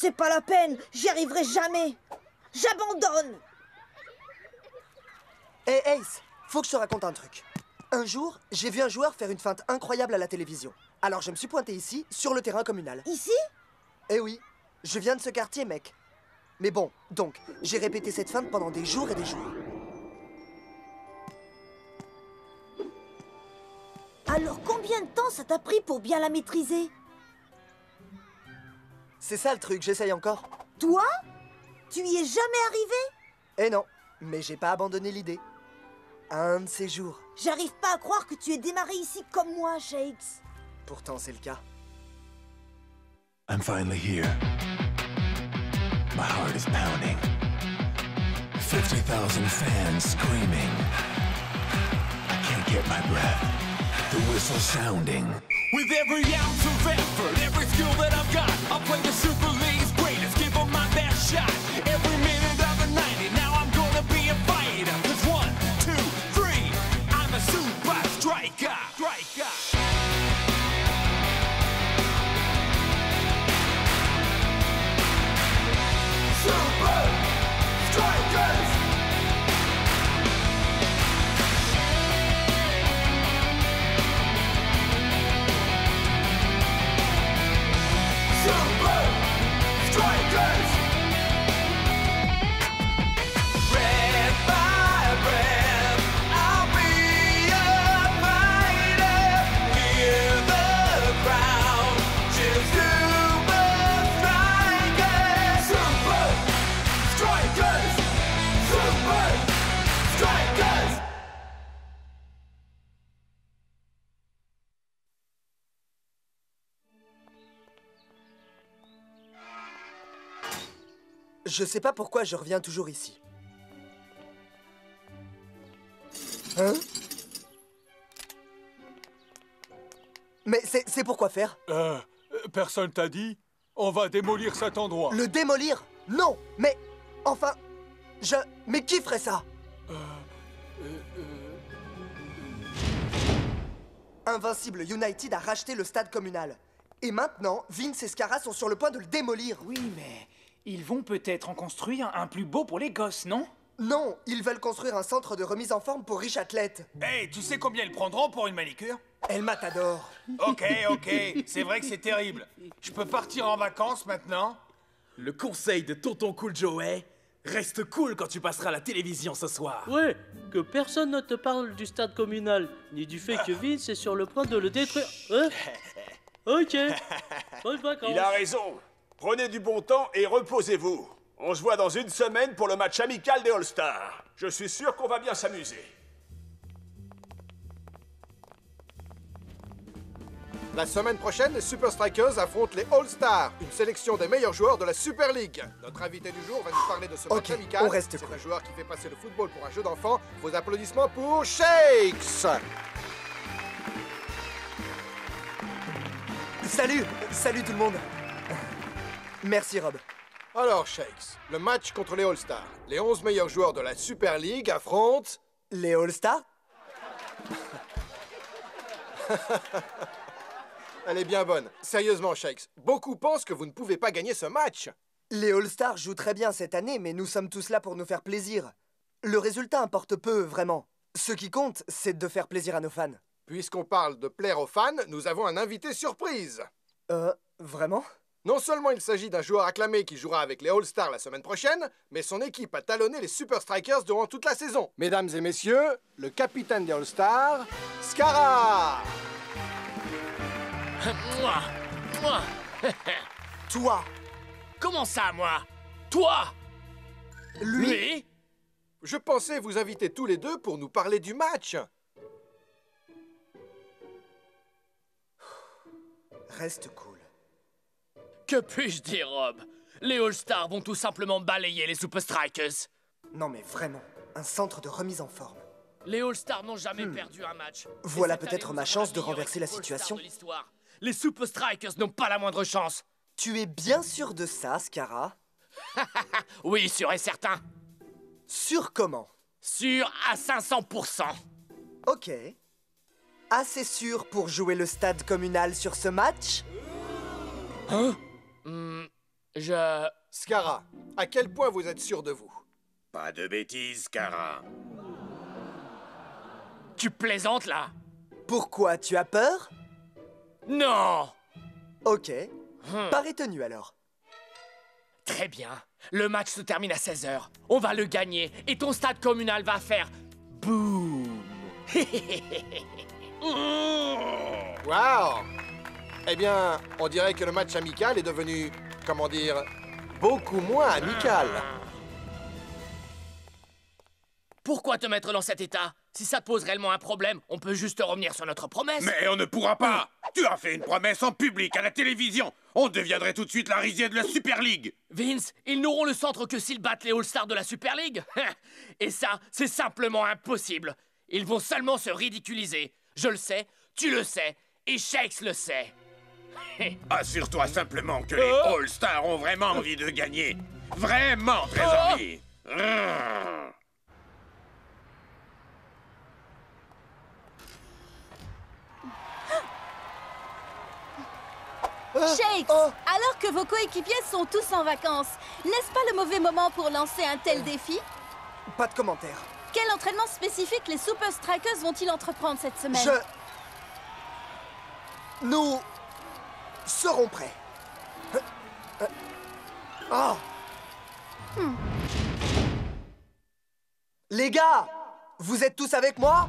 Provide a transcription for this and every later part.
C'est pas la peine, j'y arriverai jamais. J'abandonne. Hé Ace, faut que je te raconte un truc. Un jour, j'ai vu un joueur faire une feinte incroyable à la télévision. Alors je me suis pointé ici, sur le terrain communal. Ici? Eh oui, je viens de ce quartier, mec. Mais bon, donc, j'ai répété cette feinte pendant des jours et des jours. Alors combien de temps ça t'a pris pour bien la maîtriser? C'est ça le truc, j'essaye encore. Toi? Tu y es jamais arrivé? Eh non, mais j'ai pas abandonné l'idée. Un de ces jours. J'arrive pas à croire que tu aies démarré ici comme moi, Shakes. Pourtant, c'est le cas. I'm finally here. My heart is pounding. 50,000 fans screaming. I can't get my breath. The whistle sounding. With every ounce of effort, every skill that I've got, I'll play the Super League's greatest, give them my best shot. Every minute of the 90, now I'm gonna be a fighter. 'Cause 1, 2, 3, I'm a super striker. Super Strikers! Super Strikers! Breath by breath, I'll be a fighter. Hear the crowd cheer Super Strikers! Super Strikers! Super Strikers! Je sais pas pourquoi je reviens toujours ici. Hein? Mais c'est pourquoi faire? Personne t'a dit? On va démolir cet endroit. Le démolir? Non! Mais... Enfin... Mais qui ferait ça? Invincible United a racheté le stade communal. Et maintenant, Vince et Scara sont sur le point de le démolir. Oui, mais ils vont peut-être en construire un plus beau pour les gosses, non? Non, ils veulent construire un centre de remise en forme pour riches athlètes. Hey, tu sais combien ils prendront pour une manicure? El Matador. Ok, c'est vrai que c'est terrible. Je peux partir en vacances maintenant? Le conseil de Tonton Cool Joey, reste cool quand tu passeras à la télévision ce soir. Ouais, que personne ne te parle du stade communal, ni du fait que Vince est sur le point de le détruire. Hein? Ok, bonnes vacances. Il a raison. Prenez du bon temps et reposez-vous. On se voit dans une semaine pour le match amical des All-Stars. Je suis sûr qu'on va bien s'amuser. La semaine prochaine, les Super Strikers affrontent les All-Stars, une sélection des meilleurs joueurs de la Super League. Notre invité du jour va nous parler de ce match amical. On reste C'est cool. un joueur qui fait passer le football pour un jeu d'enfant. Vos applaudissements pour Shakes. Salut tout le monde. Merci Rob. Alors, Shakes, le match contre les All-Stars. Les 11 meilleurs joueurs de la Super League affrontent... Les All-Stars? Elle est bien bonne. Sérieusement, Shakes, beaucoup pensent que vous ne pouvez pas gagner ce match. Les All-Stars jouent très bien cette année, mais nous sommes tous là pour nous faire plaisir. Le résultat importe peu, vraiment. Ce qui compte, c'est de faire plaisir à nos fans. Puisqu'on parle de plaire aux fans, nous avons un invité surprise. Vraiment? Non seulement il s'agit d'un joueur acclamé qui jouera avec les All-Stars la semaine prochaine, mais son équipe a talonné les Super Strikers durant toute la saison. Mesdames et messieurs, le capitaine des All-Stars, Scara! Moi Toi! Comment ça, moi? Toi? Lui? Je pensais vous inviter tous les deux pour nous parler du match. Reste cool. Que puis-je dire, Rob? Les All-Stars vont tout simplement balayer les Super Strikers. Non mais vraiment, un centre de remise en forme. Les All-Stars n'ont jamais perdu un match. Voilà Et cette peut-être année, ma nous chance avons de la meilleure renverser la équipe situation. All-Star de l'histoire. Les Super Strikers n'ont pas la moindre chance. Tu es bien sûr de ça, Scara? Oui, sûr et certain. Sûr comment? Sûr à 500%. Ok. Assez sûr pour jouer le stade communal sur ce match? Hein? Scarra, à quel point vous êtes sûr de vous? Pas de bêtises, Scarra. Tu plaisantes, là? Pourquoi? Tu as peur? Non! Ok. Parais tenu, alors. Très bien. Le match se termine à 16h. On va le gagner et ton stade communal va faire... boum! Wow! Eh bien, on dirait que le match amical est devenu, comment dire, beaucoup moins amical. Pourquoi te mettre dans cet état? Si ça te pose réellement un problème, on peut juste revenir sur notre promesse. Mais on ne pourra pas! Tu as fait une promesse en public à la télévision! On deviendrait tout de suite la risée de la Super League! Vince, ils n'auront le centre que s'ils battent les All-Stars de la Super League. Et ça, c'est simplement impossible. Ils vont seulement se ridiculiser. Je le sais, tu le sais, et Shakes le sait. Assure-toi simplement que les All-Stars ont vraiment envie de gagner. Vraiment très envie. Shakes, alors que vos coéquipiers sont tous en vacances, n'est-ce pas le mauvais moment pour lancer un tel défi? Pas de commentaire. Quel entraînement spécifique les Super Strikers vont-ils entreprendre cette semaine? Nous serons prêts. Les gars, vous êtes tous avec moi?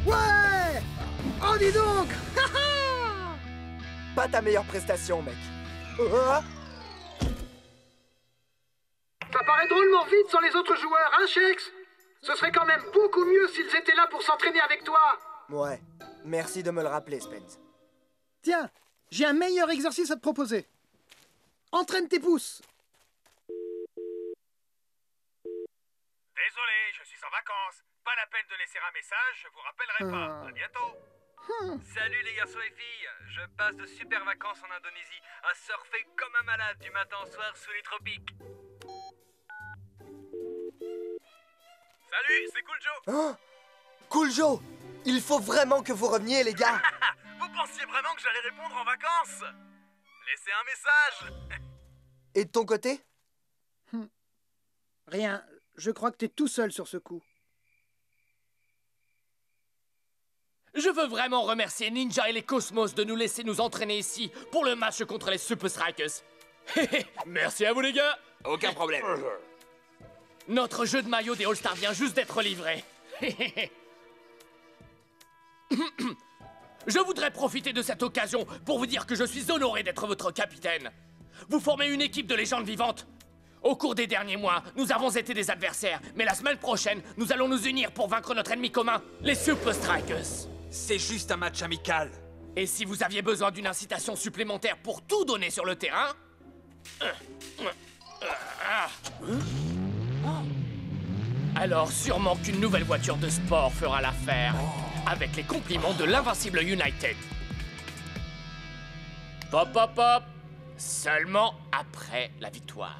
Ouais! Oh, dis donc! Pas ta meilleure prestation, mec. Ça paraît drôlement vite sans les autres joueurs, hein, Shakes? Ce serait quand même beaucoup mieux s'ils étaient là pour s'entraîner avec toi. Ouais, merci de me le rappeler, Spence. Tiens, j'ai un meilleur exercice à te proposer. Entraîne tes pouces. Désolé, je suis en vacances. Pas la peine de laisser un message, je vous rappellerai pas. À bientôt. Salut les garçons et filles, je passe de super vacances en Indonésie à surfer comme un malade du matin au soir sous les tropiques. Salut, c'est Cool Joe. Cool Joe, il faut vraiment que vous reveniez, les gars. Vous pensiez vraiment que j'allais répondre en vacances? Laissez un message. Et de ton côté? Rien, je crois que t'es tout seul sur ce coup. Je veux vraiment remercier Ninja et les Cosmos de nous laisser nous entraîner ici pour le match contre les Super Strikers. Merci à vous les gars. Aucun problème. Notre jeu de maillot des All-Stars vient juste d'être livré. Je voudrais profiter de cette occasion pour vous dire que je suis honoré d'être votre capitaine. Vous formez une équipe de légendes vivantes. Au cours des derniers mois, nous avons été des adversaires, mais la semaine prochaine, nous allons nous unir pour vaincre notre ennemi commun, les Super Strikers. C'est juste un match amical. Et si vous aviez besoin d'une incitation supplémentaire pour tout donner sur le terrain... Alors sûrement qu'une nouvelle voiture de sport fera l'affaire, avec les compliments de l'invincible United. Pop, pop, pop. Seulement après la victoire.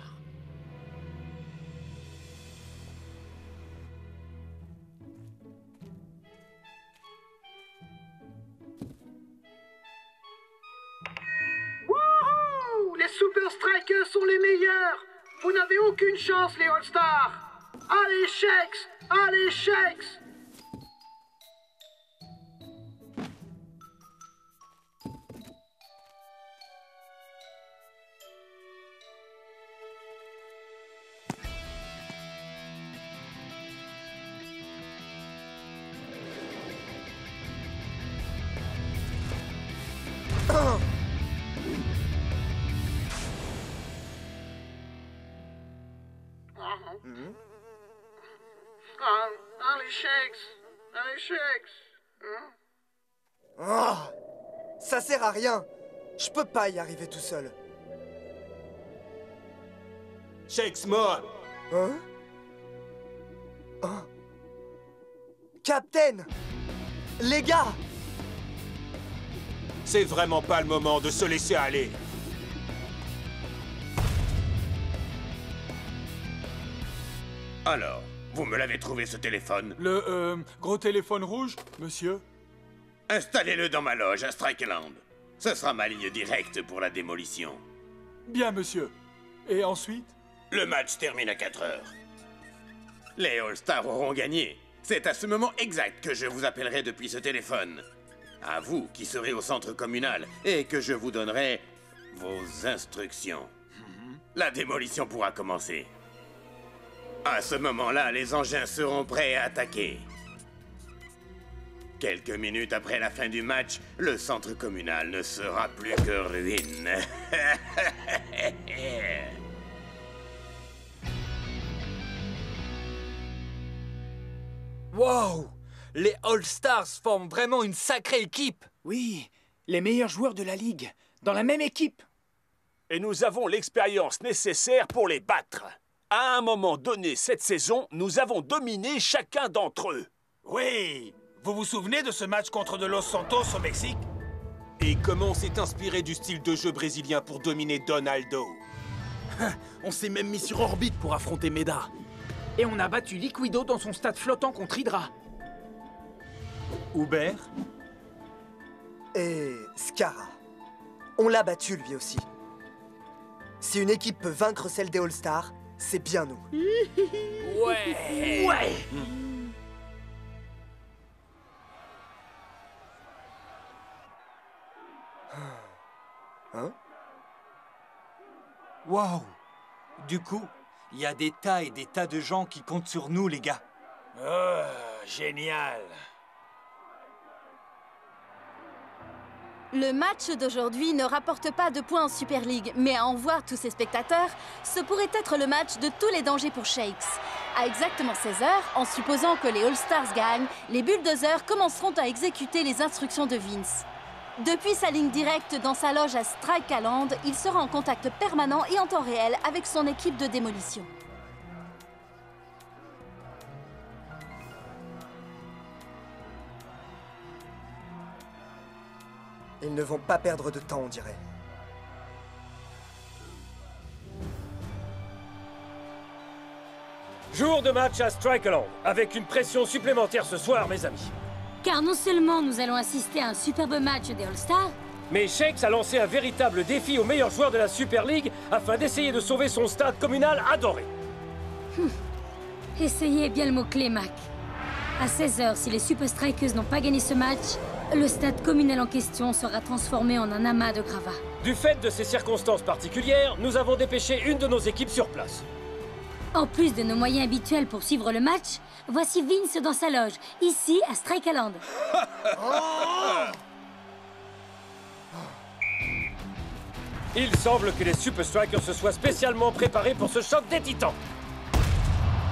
Wouhou! Les Super Strikers sont les meilleurs! Vous n'avez aucune chance, les All-Stars! Allez, Shakes! Allez, Shakes! Allez, Shakes! Allez, Shakes! Ça sert à rien. Je peux pas y arriver tout seul. Shakes mort. Captain! Les gars! C'est vraiment pas le moment de se laisser aller. Alors, vous me l'avez trouvé ce téléphone? Le gros téléphone rouge, monsieur? Installez-le dans ma loge à Strikeland. Ce sera ma ligne directe pour la démolition. Bien, monsieur. Et ensuite? Le match termine à 4 heures. Les All-Stars auront gagné. C'est à ce moment exact que je vous appellerai depuis ce téléphone. À vous qui serez au centre communal et que je vous donnerai vos instructions. La démolition pourra commencer. À ce moment-là, les engins seront prêts à attaquer. Quelques minutes après la fin du match, le centre communal ne sera plus que ruine. Wow! Les All-Stars forment vraiment une sacrée équipe! Oui, les meilleurs joueurs de la Ligue, dans la même équipe. Et nous avons l'expérience nécessaire pour les battre. À un moment donné cette saison, nous avons dominé chacun d'entre eux. Oui! Vous vous souvenez de ce match contre de Los Santos au Mexique? Et comment on s'est inspiré du style de jeu brésilien pour dominer Donaldo? On s'est même mis sur orbite pour affronter Meda. Et on a battu Liquido dans son stade flottant contre Hydra. Hubert? Et Scara. On l'a battu lui aussi. Si une équipe peut vaincre celle des All-Stars, c'est bien nous. Ouais! Ouais! Hein? Wow! Du coup, il y a des tas et des tas de gens qui comptent sur nous, les gars. Oh, génial! Le match d'aujourd'hui ne rapporte pas de points en Super League, mais à en voir tous ces spectateurs, ce pourrait être le match de tous les dangers pour Shakes. À exactement 16 h, en supposant que les All-Stars gagnent, les Bulldozers commenceront à exécuter les instructions de Vince. Depuis sa ligne directe dans sa loge à Strikeland, il sera en contact permanent et en temps réel avec son équipe de démolition. Ils ne vont pas perdre de temps, on dirait. Jour de match à Strikeland, avec une pression supplémentaire ce soir, mes amis. Car non seulement nous allons assister à un superbe match des All-Stars, mais Shakes a lancé un véritable défi aux meilleurs joueurs de la Super League afin d'essayer de sauver son stade communal adoré. Essayez bien le mot-clé, Mac. À 16 h, si les Super Strikers n'ont pas gagné ce match, le stade communal en question sera transformé en un amas de gravats. Du fait de ces circonstances particulières, nous avons dépêché une de nos équipes sur place. En plus de nos moyens habituels pour suivre le match, voici Vince dans sa loge, ici à Strikeland. Il semble que les Super Strikers se soient spécialement préparés pour ce choc des titans.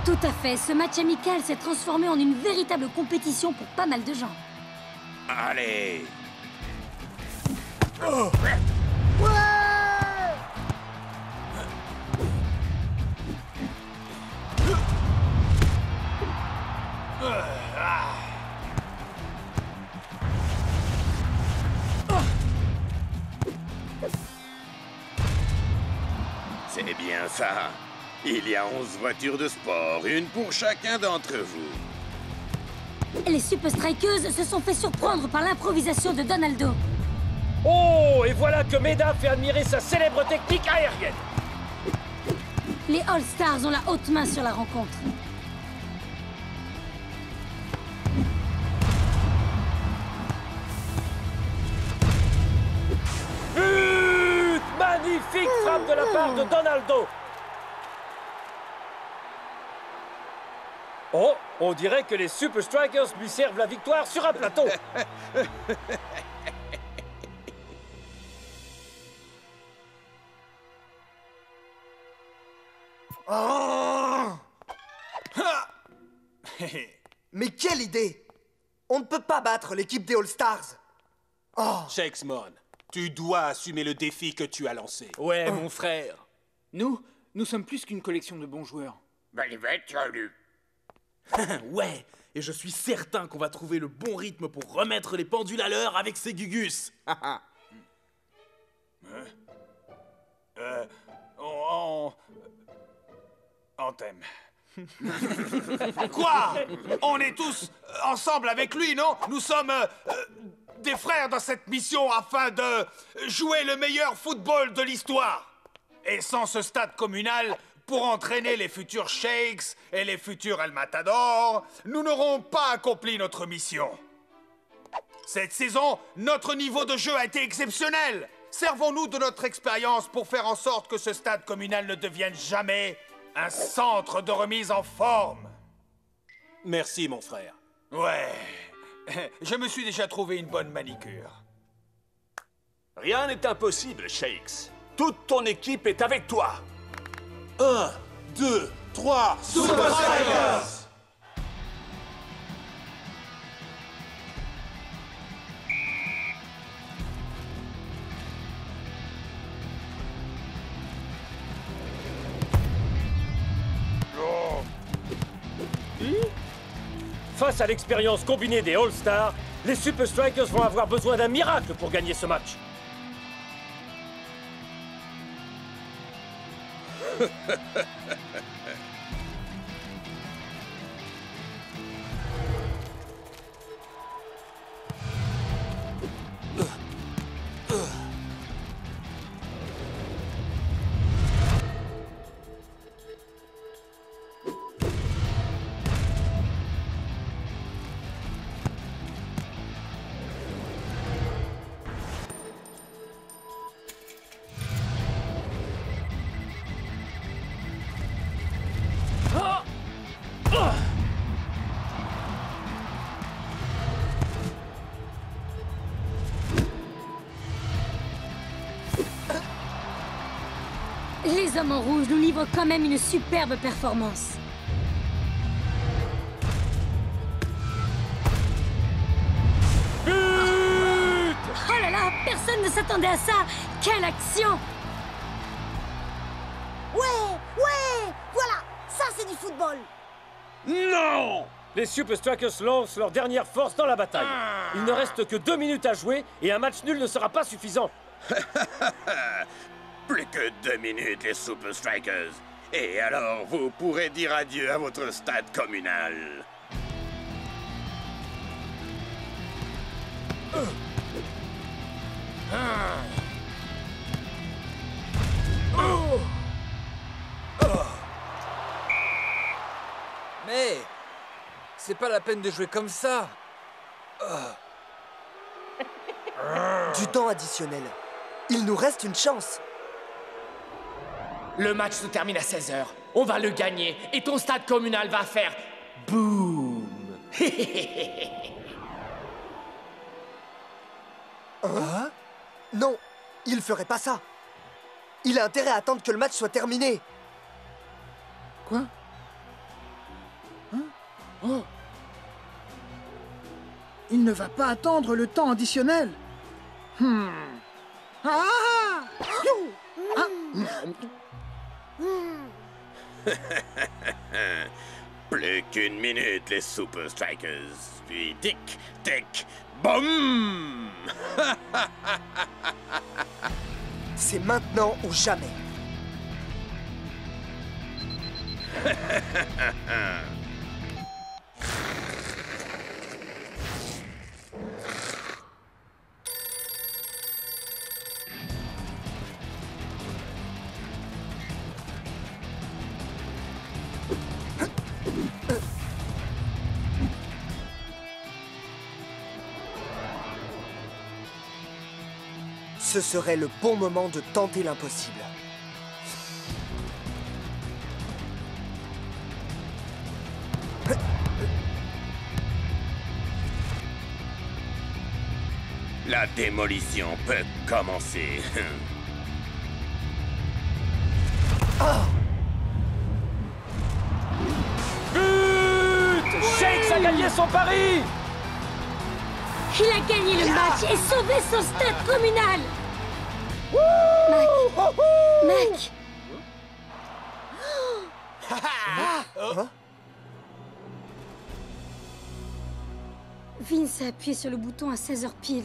Tout à fait, ce match amical s'est transformé en une véritable compétition pour pas mal de gens. Allez! Oh. C'est bien ça. Il y a 11 voitures de sport, une pour chacun d'entre vous. Les Super Strikers se sont fait surprendre par l'improvisation de Donaldo. Oh, et voilà que Meda fait admirer sa célèbre technique aérienne. Les All-Stars ont la haute main sur la rencontre. But! Magnifique frappe de la part de Donaldo. Oh, on dirait que les Super Strikers lui servent la victoire sur un plateau. Oh. Mais quelle idée! On ne peut pas battre l'équipe des All-Stars. Oh. Shakesman, tu dois assumer le défi que tu as lancé. Ouais, mon frère. Nous sommes plus qu'une collection de bons joueurs. Ouais, et je suis certain qu'on va trouver le bon rythme pour remettre les pendules à l'heure avec ces Gugus. On t'aime. Quoi? On est tous ensemble avec lui, non? Nous sommes des frères dans cette mission afin de jouer le meilleur football de l'histoire. Et sans ce stade communal, pour entraîner les futurs Shakes et les futurs El Matador, nous n'aurons pas accompli notre mission. Cette saison, notre niveau de jeu a été exceptionnel. Servons-nous de notre expérience pour faire en sorte que ce stade communal ne devienne jamais un centre de remise en forme. Merci, mon frère. Ouais, je me suis déjà trouvé une bonne manicure. Rien n'est impossible, Shakes. Toute ton équipe est avec toi. 1, 2, 3, Super Strikers! Face à l'expérience combinée des All-Stars, les Super Strikers vont avoir besoin d'un miracle pour gagner ce match. Les hommes en rouge nous livrent quand même une superbe performance. But! Oh là là, personne ne s'attendait à ça. Quelle action! Ouais, ouais, voilà, ça c'est du football. Non! Les Super Strikers lancent leur dernière force dans la bataille. Il ne reste que 2 minutes à jouer et un match nul ne sera pas suffisant. Plus que 2 minutes, les Super Strikers. Et alors, vous pourrez dire adieu à votre stade communal. Mais c'est pas la peine de jouer comme ça. Du temps additionnel. Il nous reste une chance. Le match se termine à 16h. On va le gagner et ton stade communal va faire boum. Hein? Non, il ferait pas ça. Il a intérêt à attendre que le match soit terminé. Quoi? Hein? Oh! Il ne va pas attendre le temps additionnel. Ah! Ah! Plus qu'une minute, les Super Strikers. Puis tic, tic, boum! C'est maintenant ou jamais. Ce serait le bon moment de tenter l'impossible. La démolition peut commencer. But! Shakes a gagné son pari! Il a gagné le match et sauvé son stade communal. Mac. Vince a appuyé sur le bouton à 16h pile.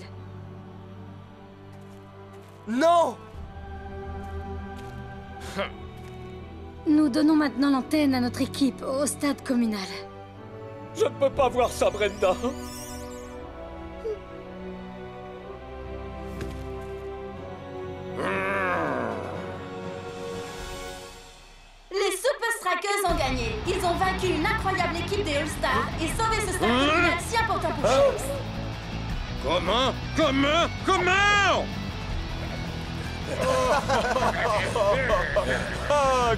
Non! Nous donnons maintenant l'antenne à notre équipe au stade communal. Je ne peux pas voir ça, Brenda. All-Star et sauver ce stade communal si important pour Shakes. Comment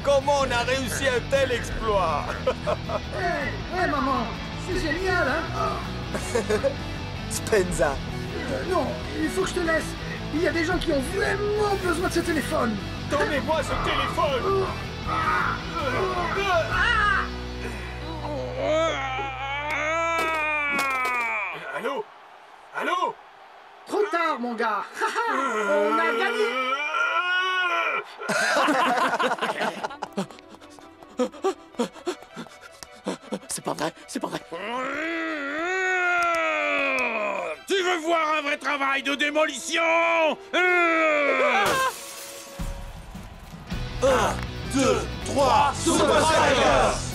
Comment on a réussi un tel exploit? Hé, maman, c'est génial, hein? Spenza. Non, il faut que je te laisse. Il y a des gens qui ont vraiment besoin de ce téléphone. Donnez-moi ce téléphone. Allô? Allô? Trop tard, mon gars. On a gagné. C'est pas vrai, c'est pas vrai. Tu veux voir un vrai travail de démolition? 1, 2, 3, Super Strikers!